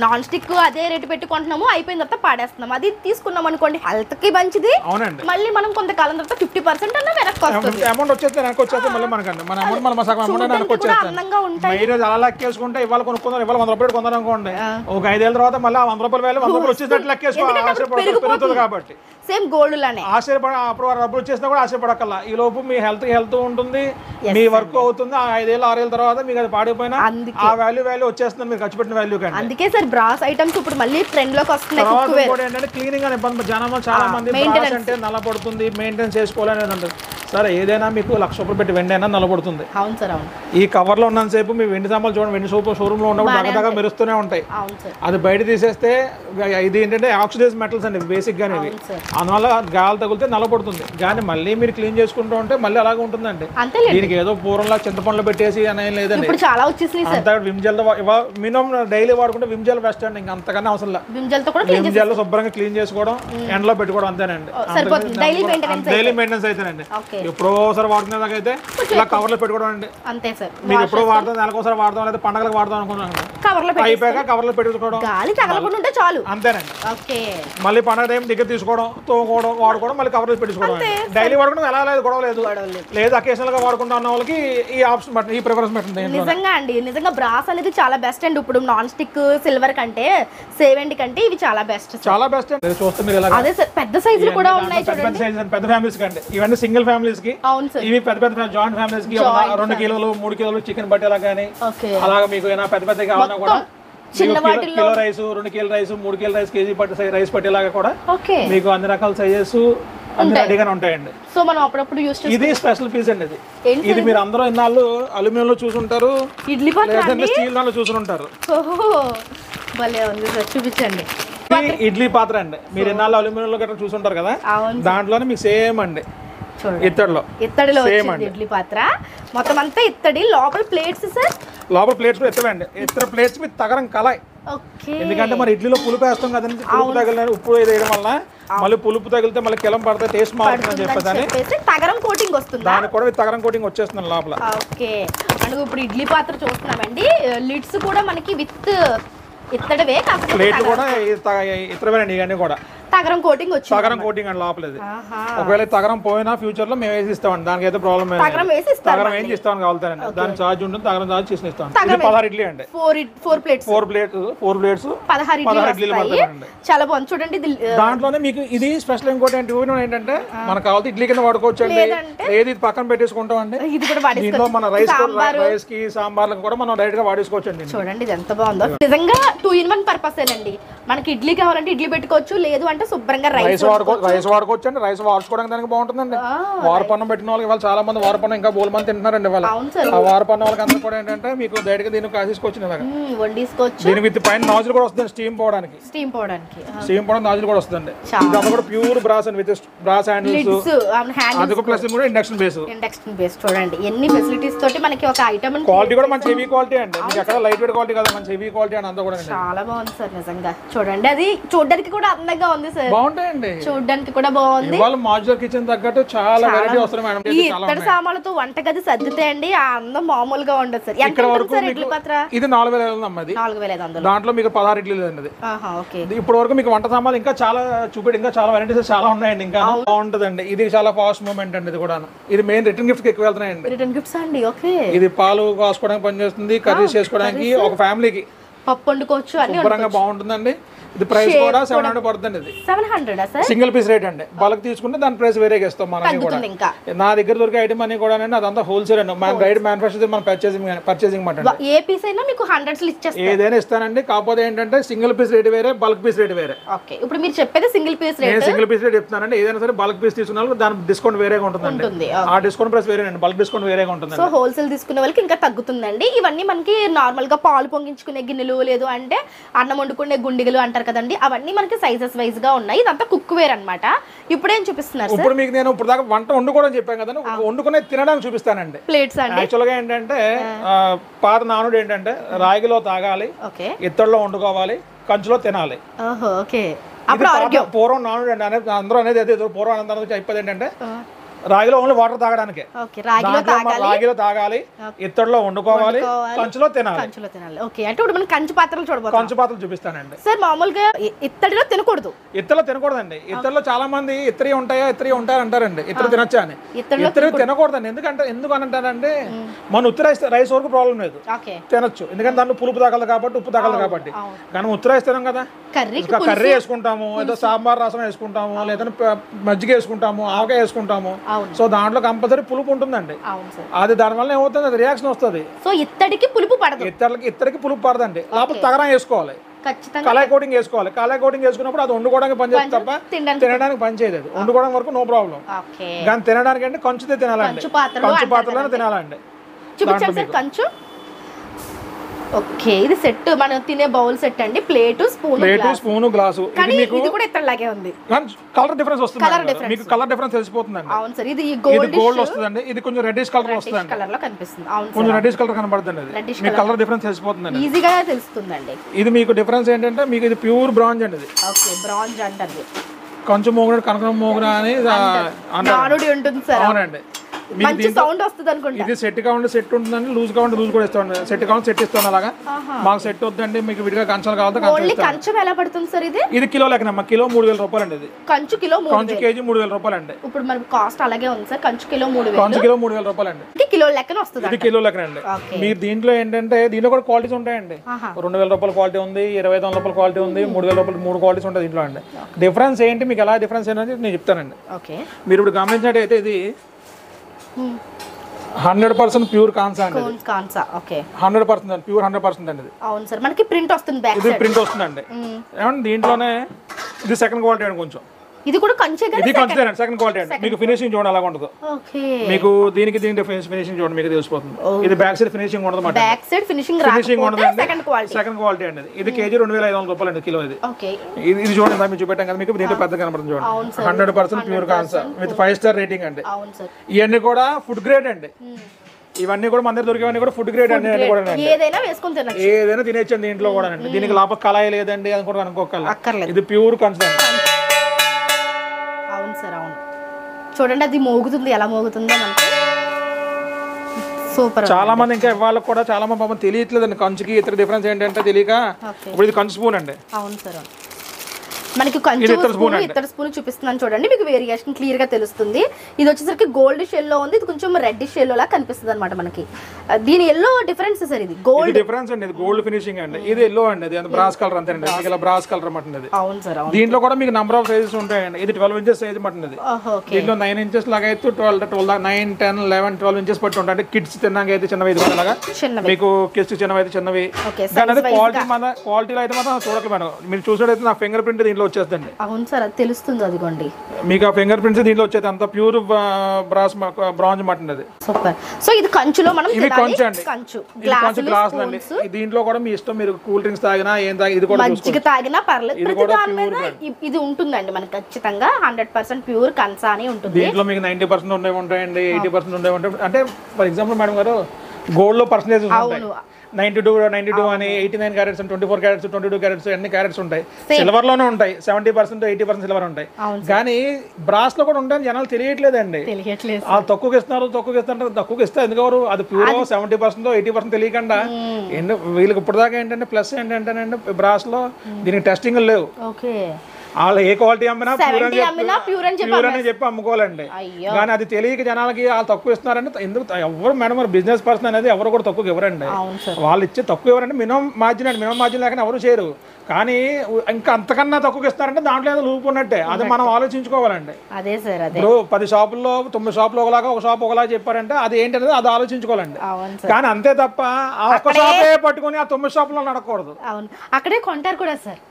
నాన్ స్టిక్ అదే రేటు పెట్టుకుంటున్నాము, అయిపోయిన తర్వాత పాడేస్తున్నాం. అది తీసుకున్నాం అనుకోండి హెల్త్ కి మంచిది. అవునండి. మళ్ళీ మనం కొంతకాలం తర్వాత 50% అన్న వెనక్కి వస్తుంది. అమౌంట్ వచ్చేస్తే మళ్ళీ మనకండి మన అమౌంట్ మన సగం అమౌంట్ వెనక్కి వచ్చేస్తాం. అందంగా ఉంటాయి. మీరు అలా లెక్కేసుకుంటే ఇవాళ కొనుక్కుందాం, ఇవాళ 100 రూపాయలు కొందాం అనుకోండి, ఒక 5 ఏళ్ళ తర్వాత మళ్ళీ 100 రూపాయలు వేలు 100 రూపాయలు వచ్చేసినట్టు లెక్కేసుకోవాలి. పెరుగుతుంది కాబట్టి సేమ్ గోల్డ్ లానే ఆశ్చర్యపడ అప్పుడు డబ్బులు వచ్చేసినా కూడా ఆశ్చర్యపడకల్లా. ఈ లోపు మీ హెల్త్ ఉంటుంది, మీ వర్క్ అవుతుంది. 5 ఏళ్ళు 6 ఏళ్ళ తర్వాత మీకు అది పాడిపోయినా ఆ వాల్యూ వచ్చేస్తుంది మీరు ఖర్చు పెట్టిన వాల్యూ కంటే. అందుకే సార్ బ్రాస్ ఐటమ్స్ ఇప్పుడు మళ్ళీ ట్రెండ్ లోకి వస్తున్నాయి. తర్వాత కూడా ఏంటంటే క్లీనింగ్ అని ఇబ్బంది. జనం చాలా మంది బ్రాస్ అంటే నల్లబడుతుంది, మెయింటైన్ చేసుకోవాలనేది ఉంటుంది. సరే ఏదైనా మీకు 1,00,000 రూపాయలు పెట్టి వెండి అయినా నల్లబడుతుంది. అవును సార్, అవును. ఈ కవర్ లో ఉన్నంతసేపు మీ వెండి సామాన్లు చూడండి, వెండి షోరూమ్ లో ఉన్నప్పుడు దగ్గర మెరుస్తూనే ఉంటాయి. అది బయట తీసేస్తే ఇది ఏంటంటే ఆక్సిడైజ్ మెటల్స్ అండి బేసిక్ గానే. అందువల్ల గాలి తగిలితే నల్లబడుతుంది. కానీ మళ్ళీ మీరు క్లీన్ చేసుకుంటూ ఉంటే మళ్ళీ అలాగే ఉంటుందండి. దీనికి ఏదో పూర్వంలా చింతపండ్లు పెట్టేసి అనేం లేదండి. చాలా వచ్చేసి విమ్ జెల్ మినిమం డైలీ వాడుకుంటే విమ్ జెల్ బెస్ట్ అండి. ఇంకా అంతకన్నా అవసరం లేదు. విమ్ జెల్ శుభ్రంగా క్లీన్ చేసుకోవడం, ఎండలో పెట్టుకోవడం అంతేనండి. డైలీ మెయింటెనెన్స్ అయితేనండి. ఎప్పుడో ఒకసారి వాడుకునేదాకా అయితే ఇలా కవర్లో పెట్టుకోవడం అండి. అంతే సార్. మీరు ఎప్పుడో వాడతాం, నెలకోసారి వాడతాం, లేదా పండగలకు వాడతాం అనుకున్నాను, అయిపోయాక కవర్లో పెట్టుకోవడం అంతేనండి. మళ్ళీ పండగ టైం దగ్గర తీసుకోవడం, తోముకోవడం, వాడుకోవడం, మళ్ళీ కవర్లో పెట్టుకోవడం. డైలీ వాడుకోవడం ఎలా లేదు, గొడవ లేదు. లేదు అకేషనల్ గా వాడుకుంటా ఉన్న వాళ్ళకి ఈ ఆప్షన్ బట్టి ఈ ప్రిఫరెన్స్ పెట్టింది. నిజంగా అండి, నిజంగా బ్రాస్ అనేది చాలా బెస్ట్ అండి. ఇప్పుడు నాన్ స్టిక్ సిల్వర్ కంటే సేవెంటీ కంటే ఇవి చాలా బెస్ట్, చాలా బెస్ట్ అండి. చూస్తే మీరు ఇలా అదే సార్ పెద్ద సైజులు కూడా ఉన్నాయి చూడండి. పెద్ద ఫ్యామిలీస్ కంటే ఇవన్నీ సింగిల్ ఫ్యామిలీస్ కి. ఇవి పెద్ద జాయింట్ ఫ్యామిలీస్ కి 2 కిలోలు 3 కిలోలు చికెన్ పట్టేలా కానీ అలాగా మీకు ఏమైనా పెద్ద కావాలన్నా కూడా kilo rice, 2 kilo rice, 3 kilo rice, KG rice పట్టేలాగా కూడా మీకు అన్ని రకాల సైజెస్ అన్ని రెడీగానే ఉంటాయండి. సో మనం అప్పుడప్పుడు యూస్ ఇది స్పెషల్ పీస్ అండి. ఇది మీరు అందరూ ఇన్నాళ్ళు అల్యూమినియం లో చూసుంటారు, ఇడ్లీ పాత్ర స్టీల్ దాంట్లో చూసుంటారు. చూపించండి. ఇడ్లీ పాత్ర అండి. మీరు ఇన్నాళ్ళు అల్యూమినియం లో గట్రా చూసుంటారు కదా, దాంట్లోనే మీకు సేమ్ అండి. ఇత్తడిలో ఇడ్లీ పాత్ర మొత్తం అంతా ఇత్తడి. లోపల ప్లేట్స్ సార్, లోపల ప్లేట్స్ ఇత్తడండి. ఇత్తడి ప్లేట్స్ మీద తగరం కలాయ్. ఎందుకంటే మరి ఇడ్లీలో పులుపు వేస్తాం కదండి, పులుపు తగిలిన ఉప్పు వేయడం వల్ల మళ్ళీ పులుపు తగిలితే మళ్ళీ కిలం పడితే టేస్ట్ మారుతుందని చెప్పేసి తగరం కోటింగ్ వస్తుంది. దానికి కూడా తగరం కోటింగ్ వచ్చేస్తుంది లోపల. ఓకే, మనకు ఇప్పుడు ఇడ్లీ పాత్ర చూస్తున్నామండి. లిడ్స్ కూడా మనకి విత్ ఇత్తడివే, ప్లేట్లు కూడా ఇత్తడమేనండి. ఇవన్నీ కూడా తగరం కోటింగ్ వచ్చింది. తగరం కోటింగ్ అండి లోపలది. ఒకవేళ తగరం పోయినా ఫ్యూచర్ లో మేము వేసి ఇస్తామండి. దానికి అయితే ప్రాబ్లం లేదు. తగరం వేసి ఇస్తామని కావాలండి. దాని ఛార్జ్ ఉంటుంది. తగరం ఛార్జ్ చేసి ఇస్తాం. 16 ఇడ్లీ అండి. 4 ప్లేట్స్ 16 ఇడ్లీలు పడతాయండి. చాలా బాగుంది చూడండి. దాంట్లోనే మీకు ఇది స్పెషల్ ఇంకోటి ఏంటంటే మనకు కావాలి ఇడ్లీ కింద వాడుకోవచ్చు అండి. ఏది పక్కన పెట్టేసుకుంటాం అండి. దీంట్లో మన రైస్ కి సాంబార్లకు కూడా మనం డైరెక్ట్ గా వాడేసుకోవచ్చు అండి. చూడండి ఇది ఎంత బాగుందో. నిజంగా 2-in-1 పర్పస్ ఏనండి. మనకి ఇడ్లీ కావాలంటే ఇడ్లీ పెట్టుకోవచ్చు, లేదు అంటే శుభ్రంగా రైస్ వాడుకోవచ్చు అండి. రైస్ వాడుకోవడానికి దానికి బాగుంటుందండి. వారపన్నం పెట్టిన వాళ్ళకి ఇవాళ చాలా మంది వారపన్నం ఇంకా బోల్ మంది తింటున్నారండి. ఇవాళ ఆ వారపన్నం వాళ్ళకి అందరూ కూడా ఏంటంటే మీకు డైరెక్ట్ గా దీన్ని కాసేసుకోవచ్చు. దీని విత్ పైన నాజులు కూడా వస్తుంది స్టీమ్ పోవడానికి. స్టీమ్ పోవడానికి నాజులు కూడా వస్తుందండి. ఇది కూడా ప్యూర్ బ్రాస్ అండి, విత్ బ్రాస్ హ్యాండిల్స్. అందుకు ప్లస్ కూడా ఇండక్షన్ బేస్. చూడండి ఎన్ని ఫెసిలిటీస్ తోటి మనకి ఒక ఐటమ్. క్వాలిటీ కూడా మంచి హెవీ క్వాలిటీ అండి. మీకు ఎక్కడ లైట్ వెయిట్ క్వాలిటీ కాదు, మంచి హెవీ క్వాలిటీ అండి. అంతా కూడా చాలా బాగుంది సార్ నిజంగా. చూడండి అది చూడడానికి కూడా అందంగా ఉంది సార్. బాగుంటాయండి, చూడడానికి కూడా బాగుంది. ఇవాళ మాడ్యులర్ కిచెన్ తగ్గట్టు చాలా వెరైటీ వస్తుంది మేడం. ఈ ఇత్తడి సామాన్లతో వంటగది సర్దితే అండి ఆ అందం మామూలుగా ఉండదు సార్. ఎంత ఉంటుంది సార్ ఇడ్లీ పాత్ర? ఇది 4,500 అమ్మది. 4,500. దాంట్లో మీకు 16 ఇడ్లీలు అండి. ఇప్పటి వరకు మీకు వంట సామాన్లు ఇంకా చాలా చూపెట్టి ఇంకా చాలా వెరైటీస్ చాలా ఉన్నాయండి. ఇంకా బాగుంటుందండి. ఇది చాలా ఫాస్ట్ మూమెంట్ అండి. ఇది కూడా ఇది మెయిన్ రిటర్న్ గిఫ్ట్ ఎక్కువ వెళ్తున్నాయండి. రిటర్న్ గిఫ్ట్స్ అండి. ఓకే, ఇది పాలు కాసుకోవడానికి పనిచేస్తుంది, కర్రీస్ చేసుకోవడానికి, ఒక ఫ్యామిలీకి పప్పు వండుకోవచ్చు, అన్ని శుభ్రంగా బాగుంటుందండి. ఇది ప్రైస్ కూడా 700 పడుతుంది. ఇది 700 సార్? సింగిల్ పీస్ రేట్ అండి. బల్క్ తీసుకుంటే దాని ప్రైస్ వేరేగా ఇస్తాం మనం కూడా. నా దగ్గర దొరికే ఐటమ్ అన్ని కూడా అదంతా హోల్సేల్ అండి. మన డైరెక్ట్ మ్యానుఫ్యాక్చర్ మన పర్చేసింగ్ మాట. ఏ పీస్ అయినా మీకు 100s ఇచ్చేస్తాం. ఏదైనా ఇస్తానండి. కాకపోతే ఏంటంటే సింగిల్ పీస్ రేట్ వేరే, బల్క్ పీస్ రేట్ వేరే. ఓకే, ఇప్పుడు మీరు చెప్పేది సింగిల్ పీస్ రేట్. నేను సింగిల్ పీస్ రేట్ చెప్తానండి. ఏదైనా సరే బల్క్ పీస్ తీసుకున్న దాని డిస్కౌంట్ వేరేగా ఉంటుందండి. ఆ డిస్కౌంట్ ప్రైస్ వేరేనండి, బల్క్ డిస్కౌంట్ వేరేగా ఉంటుంది. సో హోల్సేల్ తీసుకునే వాళ్ళకి ఇంకా తగ్గుతుందండి. ఇవన్నీ మనకి నార్మల్ గా పాలు పొంగించుకునే గిన్నెలు, లేదు అంటే అన్నం వండుకునే గుండిగలు అంటారు కదండి, అవన్నీ మనకి సైజెస్ వైజ్ గా ఉన్నాయి. ఇదంతా కుక్ వేర్ అన్నమాట. ఇప్పుడు ఏం చూపిస్తున్నారు? ఇప్పుడు మీకు నేను ఇప్పుడు దాకా వంట వండుకోవడం చెప్పాను కదండి, వండుకునే తినడానికి చూపిస్తానండి. ప్లేట్స్ అండి. యాక్చువల్ గా ఏంటంటే పాత నానుడు ఏంటంటే రాగిలో తాగాలి, ఇత్తడిలో వండుకోవాలి, కంచులో తినాలి. పూర్వం నానుడు అండి. అందరూ అనేది పూర్వం అయిపోయింది ఏంటంటే రాగిలో ఓన్లీ వాటర్ తాగడానికే. ఓకే, రాగిలో తాగాలి, ఇత్తడిలో వండుకోవాలి, కంచులో తినాలి. ఓకే, అంటే ఇప్పుడు మనం కంచు పాత్రలు చూడబోతున్నాం. కంచు పాత్రలు చూపిస్తానండి. సార్ మామూలుగా ఇత్తడిలో తినకూడదు. ఇత్తడిలో తినకూడదండి. ఇత్తడిలో చాలా మంది ఇత్తడి ఉంటాయా అంటారండి. ఇత్తడి తినొచ్చా అని. ఇత్తడి తినకూడదండి. ఎందుకు అంటారంటే మన ఉత్తి రైస్ వరకు ప్రాబ్లం లేదు, తినొచ్చు. ఎందుకంటే దాంట్లో పులుపు తగలదు కాబట్టి, ఉప్పు తగలదు కాబట్టి. కానీ ఉత్తి రైస్ తినం కదా, కర్రీ వేసుకుంటాము, ఏదో సాంబార్ రసం వేసుకుంటాము, లేదంటే మజ్జిగ వేసుకుంటాము, ఆవకాయ వేసుకుంటాము. సో దాంట్లో కంపల్సరీ పులుపు ఉంటుందండి. అది దానివల్ల ఏమవుతుంది, అది రియాక్షన్ వస్తుంది. సో ఇత్తడికి పులుపు పడదు, ఇత్తడికి పులుపు పడదండి. లోపల తగరం వేసుకోవాలి, కళాయి కోటింగ్ వేసుకోవాలి. కళాయి కోటింగ్ వేసుకున్నప్పుడు అది వండుకోవడానికి పనిచేస్తుంది తప్ప తినడానికి పనిచేయదు. అది వండుకోవడం వరకు నో ప్రాబ్లం. కానీ తినడానికి అంటే కంచుతే తినాలండి, కంచు పాత్రలోనే తినాలండి. కంచు. ఓకే, ఇది సెట్, మనం తినే బౌల్ సెట్ అండి. Plate, spoon, glass. ఇది కూడా ఇత్తడిలాగే ఉంది. కలర్ డిఫరెన్స్ వస్తుంది, మీకు కలర్ డిఫరెన్స్ తెలిసిపోతుందండి. అవును సార్, ఇది గోల్డ్ వస్తుందండి. ఇది కొంచెం రెడ్డిష్ కలర్ వస్తుంది, కలర్ లో కనిపిస్తుంది. అవును, కొంచెం రెడ్డిష్ కలర్ కనబడుతుంది. మీకు కలర్ డిఫరెన్స్ తెలిసిపోతుందండి, ఈజీగా తెలుస్తుందండి. ఇది మీకు డిఫరెన్స్ ఏంటంటే మీకు ఇది ప్యూర్ బ్రాంజ్ అండి. ఇది ఓకే, బ్రాంజ్ అంటారు. కంచు మోగుడు, కనకం మోగుడు అని ఉంటుంది సార్. అవునండి, మంచి సౌండ్ వస్తుంది అనుకుంటా. ఇది సెట్ కావండి, సెట్ ఉంటుందండి. లూజ్ కావండి, లూజ్ కూడా ఇస్తాం. సెట్ కావండి, సెట్ ఇస్తాను. అలాగా మాకు సెట్ వద్దండి, మీకు విడిగా కంచాలు కావాలి. కంచం ఎలా పడుతుంది సార్? ఇది కిలో లెక్కనమ్మా. కిలో 3,000 రూపాయలు అండి. ఇది కంచు కేజీ 3,000 రూపాయలు అండి. ఇప్పుడు మనకి కాస్ట్ అలాగే ఉంది సార్. కంచు కిలో 3,000 రూపాయలు అండి. కిలో లెక్కన వస్తుంది. ఇది కిలో లెక్కన అండి. మీరు దీంట్లో ఏంటంటే దీంట్లో కూడా క్వాలిటీస్ ఉంటాయండి. 2,000 రూపాయల క్వాలిటీ ఉంది, 25,000 రూపాయల క్వాలిటీ ఉంది, 3,000 రూపాయలు 3 క్వాలిటీస్ ఉంటాయి దీంట్లో అండి. డిఫరెన్స్ ఏంటి, మీకు ఎలా డిఫరెన్స్ ఏంటంటే నేను చెప్తానండి. మీరు ఇప్పుడు గమనించినట్టయితే ఇది 100% ప్యూర్ కాన్సా అండి. 100% ప్యూర్ 100% అండి. అవును సార్, మనకి ప్రింట్ వస్తుంది, ఇది ప్రింట్ వస్తుందండి. ఏమంటే దీంట్లోనే ఇది సెకండ్ క్వాలిటీ అండి. కొంచెం ఇది కూడా కంచే, ఇది కంచే సెకండ్ క్వాలిటీ అండి. మీకు ఫినిషింగ్ చూడండి అలాగ ఉండదు. మీకు దీనికి ఫినిషింగ్ చూడండి, మీకు తెలిసిపోతుంది. ఇది బ్యాక్ సైడ్ ఫినిషింగ్ ఉండదు, బ్యాక్ సైడ్ ఫినిషింగ్ ఉండదు. సెకండ్ క్వాలిటీ అండి. ఇది కేజీ 2,500 రూపాయలు అండి కిలో. ఇది చూడండి, మీకు చూపెట్టాం కదా, మీకు దీంట్లో పెద్ద కనబడుతుంది చూడండి. 100% ప్యూర్ కాన్సా విత్ 5 స్టార్ రేటింగ్ అండి. ఇవన్నీ కూడా ఫుడ్ గ్రేడ్ అండి. ఇవన్నీ కూడా మన దగ్గర దొరికేవన్నీ కూడా ఫుడ్ గ్రేడ్ అండి. ఏదైనా తినేచ్చండి దీంట్లో కూడా అండి. దీనికి లోపల కళాయి లేదండి అని కూడా అనుకోగలరు. ఇది ప్యూర్ కాన్సా. అవును సార్, అవును. చూడండి అది మోగుతుంది, ఎలా మోగుతుందో మనకి. సూపర్. చాలా మంది ఇంకా వాళ్ళకి కూడా చాలా మంది పాపం తెలియట్లేదండి కంచుకి ఇతర డిఫరెన్స్ ఏంటంటే తెలియక. ఇప్పుడు ఇది కంచు స్పూన్ అండి. అవును సార్, మనకి కంచు స్పూన్, ఇతర స్పూన్ చూపిస్తున్నాను చూడండి, మీకు వేరియేషన్ క్లియర్ గా తెలుస్తుంది. ఇది వచ్చేసరికి గోల్డ్ షెల్ లో ఉంది, ఇది కొంచెం రెడ్ షెల్ లా కనిపిస్తుంది అనమాట మనకి. దీని ఎల్లో డిఫరెన్స్ సార్, ఇది గోల్డ్ డిఫరెన్స్ అండి. ఇది గోల్డ్ ఫినిషింగ్ అండి, ఇది ఎల్లో అండి. అది బ్రాస్ కలర్ అంతేనండి, ఇలా బ్రాస్ కలర్ అన్నమాట. అవును సార్, దీంట్లో కూడా మీకు నంబర్ ఆఫ్ సైజెస్ ఉంటాయండి. ఇది 12 ఇంచెస్ సైజ్ అన్నమాట. దీంట్లో 9 ఇంచెస్ లాగా అయితే 12 9 10 11 12 ఇంచెస్ పట్టి ఉంటాయి. కిడ్స్ తిన్నాక అయితే చిన్నవి, ఇది లాగా మీకు కిడ్స్ చిన్నవి అయితే చిన్నవి. కానీ అది క్వాలిటీలో అయితే మాత్రం చూడట్లేదు మేడం. మీరు చూసినట్టయితే నా ఫింగర్ ప్రింట్ దీంట్లో వచ్చేస్తుంది. సార్ అది తెలుస్తుంది, అదిగోండి మీకు ఆ ఫింగర్ ప్రింట్స్ దీంట్లో వచ్చేది. అంత ప్యూర్ బ్రాంజ్ మటన్ అది. సూపర్. సో ఇది కంచులో మనం ఇది కంచు అండి, కంచు గ్లాస్ అండి. దీంట్లో కూడా మీ ఇష్టం, మీరు కూల్ డ్రింక్స్ తాగినా ఏం తాగి, ఇది కూడా మజ్జిగ తాగినా పర్లేదు, ఇది ఉంటుందండి మనకి ఖచ్చితంగా 100% ప్యూర్ కంచా అని ఉంటుంది. దీంట్లో మీకు 90% ఉండే ఉంటాయండి, 80% ఉండే ఉంటాయి. అంటే ఫర్ ఎగ్జాంపుల్ మేడం గారు గోల్డ్ లో పర్సెంటేజ్ 92 అని 89 క్యారెట్స్, 24 క్యారెట్స్, 22 క్యారెట్స్, అన్ని క్యారెట్స్ ఉంటాయి. సిల్వర్ లోనే ఉంటాయి, 70% 80% సిల్వర్ ఉంటాయి. కానీ బ్రాస్ లో కూడా ఉంటాయని జనాలు తెలియట్లేదండి. వాళ్ళు తక్కువకి ఇస్తారు ఎందుకు అది ప్యూర్ 70% 80% తెలియకుండా. వీళ్ళకి ఇప్పటిదాకా ఏంటంటే ప్లస్ ఏంటంటే బ్రాస్ లో దీనికి టెస్టింగ్ లేవు. వాళ్ళు ఏ క్వాలిటీ అమ్మినా ప్యూర్ అని చెప్పి అమ్ముకోవాలండి. కానీ అది తెలియక జనాలకి వాళ్ళు తక్కువ ఇస్తున్నారంటే ఎందుకు ఎవరు మేడం మరి బిజినెస్ పర్సన్ అనేది ఎవరు కూడా తక్కువ ఇవ్వరండి. వాళ్ళు ఇచ్చే తక్కువ ఎవరంటే మినిమం మార్జిన్ అండి. మినిమం మార్జిన్ లేకుండా ఎవరు చేయరు. కానీ ఇంకా అంతకన్నా తక్కువ ఇస్తారంటే దాంట్లో ఏదో లూపు ఉన్నట్టే. అది మనం ఆలోచించుకోవాలండి. ఇప్పుడు 10 షాపుల్లో 9 షాపులు ఒకలాగా, ఒక షాప్ ఒకలాగా చెప్పారంటే అది ఏంటనేది అది ఆలోచించుకోవాలండి. కానీ అంతే తప్ప ఆ ఒక్క షాపే పట్టుకుని ఆ 9 షాపుల్లో నడకూడదు. అక్కడే కొంటారు కూడా సార్.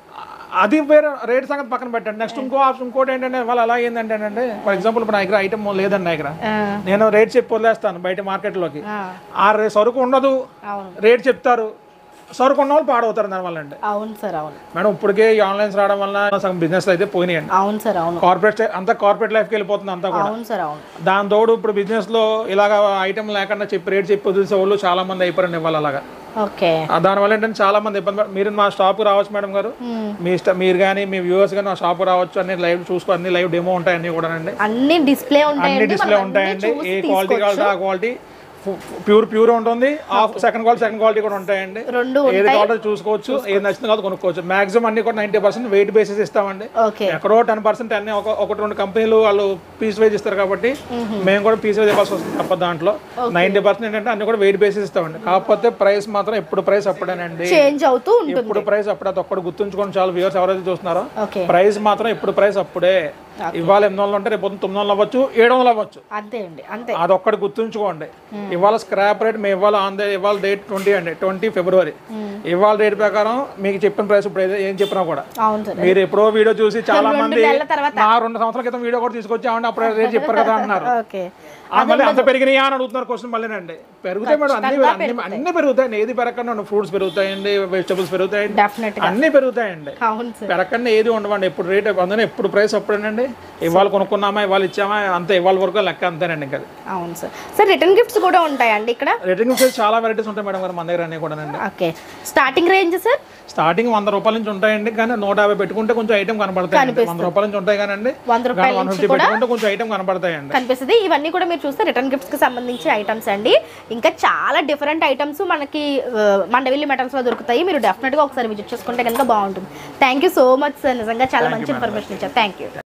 అది వేరే రేట్ సంగతి పక్కన పెట్టండి. నెక్స్ట్ ఇంకోటి ఏంటంటే వాళ్ళు అలా ఏంటంటే ఫర్ ఎగ్జాంపుల్ ఇప్పుడు నా దగ్గర ఐటమ్ లేదండి, నా దగ్గర నేను రేట్ చెప్పి వదిలేస్తాను బయట మార్కెట్లోకి. ఆ సరుకు ఉండదు, రేట్ చెప్తారు, సరుకు ఉన్న వాళ్ళు పాడవుతారు దానివల్ల అండి. అవును సార్, అవును మేడం ఇప్పటికే ఈ ఆన్లైన్స్ రావడం వల్ల సగం బిజినెస్ అయితే పోయినాయండి. అవును సార్, అవును కార్పొరేట్ లైఫ్కి వెళ్ళిపోతుంది అంతా కూడా. అవును సార్, అవును. దాని తోడు ఇప్పుడు బిజినెస్ లో ఇలాగ ఐటమ్ లేకుండా రేట్ చెప్పి వదిలేసే వాళ్ళు చాలా మంది అయిపోయారండి ఇవాళ అలాగా. ఓకే. దానివల్ల ఏంటంటే చాలా మంది ఇబ్బంది మీరు మా షాప్కి రావచ్చు మేడం గారు, మీ ఇష్టం మీరు కానీ మీ వ్యూవర్స్ కానీ మా షాప్కి రావచ్చు, అన్ని లైవ్ చూసుకో, అన్ని లైవ్ డెమో ఉంటాయి, అన్ని కూడా అండి అన్ని డిస్ప్లే ఉంటాయండి. ఏ క్వాలిటీ కావాలి ఆ క్వాలిటీ ప్యూర్ ఉంటుంది. సెకండ్ క్వాలిటీ కూడా ఉంటాయండి. ఏది కావాలో చూసుకోవచ్చు, ఏది నచ్చింది కాదు కొనుక్కోవచ్చు. మాక్సిమం అన్ని కూడా 90% వెయిట్ బేసిస్ ఇస్తామండి. ఎక్కడో 10% అన్ని ఒకటి రెండు కంపెనీలు వాళ్ళు పీస్ వైజ్ ఇస్తారు కాబట్టి మేము కూడా పీస్ వైజ్ ఇవ్వాల్సి వస్తుంది తప్ప. దాంట్లో 90% ఏంటంటే అన్ని కూడా వెయిట్ బేసిస్ ఇస్తామండి. కాకపోతే ప్రైస్ మాత్రం ఎప్పుడు ప్రైస్ అప్పుడేనండి, చేంజ్ అవుతూ ఉంటుంది. ఎప్పుడు ప్రైస్ అప్పుడు అది ఒక్కటి గుర్తుంచుకోండి చాలు. వ్యూవర్స్ ఎవరైతే చూస్తున్నారో ప్రైస్ మాత్రం ఎప్పుడు ప్రైస్ అప్పుడే. ఇవాళ 800 ఉంటే రేపు 900 అవ్వచ్చు, 700 అవ్వచ్చు. అంతే అండి, అంతే. అదొక్కటి గుర్తుంచుకోండి. ఇవాళ స్క్రాప్ రేట్ మేము ఇవాళ డేట్ 20 అండి, 20 ఫిబ్రవరి. ఇవాళ రేట్ ప్రకారం మీకు చెప్పిన ప్రైస్ ఇప్పుడు ఏం చెప్పినా కూడా మీరు ఎప్పుడో వీడియో చూసి చాలా మంది నా 2 సంవత్సరాల క్రితం వీడియో కూడా తీసుకొచ్చామండి అప్పుడు రేట్ చెప్పారు కదా అన్నారు. మళ్ళీ అంత పెరిగినాయా అని అడుగుతున్నారు క్వశ్చన్. మళ్ళీ అండి పెరుగుతాయి మేడం, అన్ని పెరుగుతాయండి. ఏది పెరగకుండా ఫ్రూట్స్ పెరుగుతాయండి, వెజిటబుల్స్ పెరుగుతాయండి, అన్ని పెరుగుతాయండి. పెరగకుండా ఏది ఉండవండి. ఎప్పుడు రేట్ అందులో ఎప్పుడు ప్రైస్ అప్పుడేనండి. ఇవాళ కొనుక్కున్నామా ఇవాళ ఇచ్చామా అంతే, ఇవాళ వరకు లెక్క అంతేనండి. ఇంకా అవును సార్. సార్ రిటర్న్ గిఫ్ట్స్ కూడా ఉంటాయండి ఇక్కడ? రిటర్న్ గిఫ్ట్స్ చాలా వెరైటీస్ ఉంటాయి మేడం గారు మన దగ్గర అన్ని కూడా అండి. Okay. Starting range sir? Starting 100 రూపాయల నుంచి ఉంటాయండి, కానీ 150 పెట్టుకుంటే కొంచెం ఐటమ్ కనపడతాయి. 100 రూపాయల నుంచి ఉంటాయి కానీ 150 పెట్టుకుంటే కొంచెం ఐటమ్ కనపడతాయండి, కనిపిస్తుంది. ఇవన్నీ కూడా మీరు చూస్తే రిటర్న్ గిఫ్ట్స్ కి సంబంధించి ఐటమ్స్ అండి. ఇంకా చాలా డిఫరెంట్ ఐటమ్స్ మనకి మండవిల్లి మెటల్స్ లో దొరుకుతాయి. మీరు డెఫినెట్ గా ఒకసారి విజిట్ చేసుకుంటే కనుక బాగుంటుంది. Thank you so much sir, నిజంగా చాలా మంచి ఇన్ఫర్మేషన్ ఇచ్చారు. Thank you.